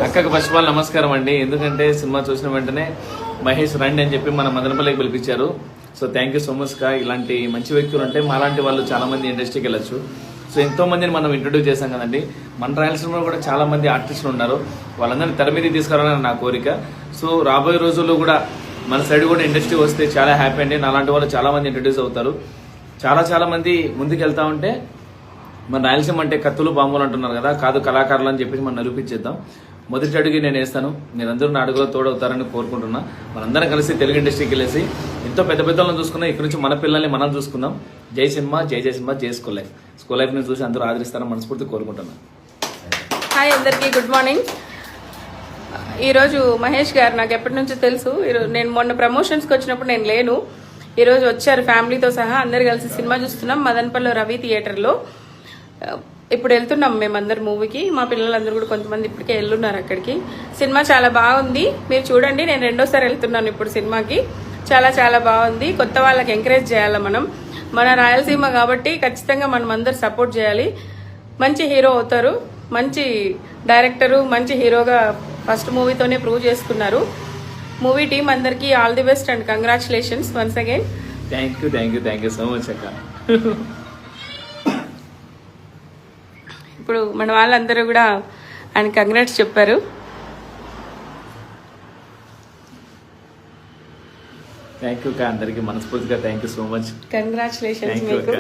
అక్కకు first of all నమస్కారం అండి. ఎందుకంటే సినిమా చూసిన వెంటనే మహేష్ రండి అని చెప్పి మన మదనపల్లికి పిలిపించారు. So thank you so much గా. ఇలాంటి మంచి వ్యక్తులు ఉంటే మాలాంటి వాళ్ళు చాలా మంది ఇండస్ట్రీకి వెళ్ళొచ్చు. సో ఎంతో మందిని మనం ఇంట్రొడ్యూస్ చేశాం కదండి. మన రాయలసీమలో కూడా చాలా మంది ఆర్టిస్టులు ఉన్నారు. వాళ్ళందరినీ తెర మీద తీసుకురావాలని నా కోరిక. సో రాబోయే రోజుల్లో కూడా మన సైడ్ కూడా ఇండస్ట్రీ వస్తే చాలా హ్యాపీ అండి. నాలాంటి వాళ్ళు చాలా మంది ఇంట్రొడ్యూస్ అవుతారు. చాలా మంది ముందుకు వెళ్తా ఉంటే మన రాయలసీమ అంటే కత్తులు బాంబులు అంటున్నారు కదా, కాదు కళాకారులు అని చెప్పేసి మనం నిరూపించేద్దాం. మొదటి అడుగు నేను వేస్తాను. మీరందరూ నా అడుగులో తోడవుతారని కోరుకుంటున్నా. మనందరం కలిసి తెలుగు ఇండస్ట్రీకి వెళ్ళేసి ఎంతో పెద్ద పెద్దలను చూసుకున్నాం. ఇక్కడ నుంచి మన పిల్లల్ని మనం చూసుకుందాం. జై సినిమా, జై సినిమా, జై స్కూల్ లైఫ్. స్కూల్ లైఫ్ ని చూసి అందరూ ఆదరిస్తారని మనస్ఫూర్తి కోరుకుంటున్నాను. హాయ్ అందరికీ, గుడ్ మార్నింగ్. ఈరోజు మహేష్ గారు నాకు ఎప్పటి నుంచో తెలుసు. నేను మొన్న ప్రమోషన్స్కి వచ్చినప్పుడు నేను లేను. ఈరోజు వచ్చారు ఫ్యామిలీతో సహా. అందరు కలిసి సినిమా చూస్తున్నాం మదనపల్లి రవి థియేటర్లో. ఇప్పుడు వెళ్తున్నాం మేమందరు మూవీకి. మా పిల్లలందరూ కూడా కొంతమంది ఇప్పటికే వెళ్ళున్నారు అక్కడికి. సినిమా చాలా బాగుంది, మీరు చూడండి. నేను రెండోసారి వెళ్తున్నాను ఇప్పుడు సినిమాకి. చాలా బాగుంది. కొత్త వాళ్ళకి ఎంకరేజ్ చేయాలి మనం. మన రాయలసీమ కాబట్టి ఖచ్చితంగా మనం అందరు సపోర్ట్ చేయాలి. మంచి హీరో అవుతారు, మంచి డైరెక్టరు, మంచి హీరోగా ఫస్ట్ మూవీతోనే ప్రూవ్ చేసుకున్నారు. మూవీ టీం అందరికీ all the best and congratulations once again. Thank you so much అక్క. ఇప్పుడు మన వాళ్ళందరూ కూడా ఆయన కంగ్రాట్స్ చెప్పారు. థ్యాంక్ యూ అక్క. అందరికీ మనస్ఫూర్తిగా thank you so much. Congratulations మీకు.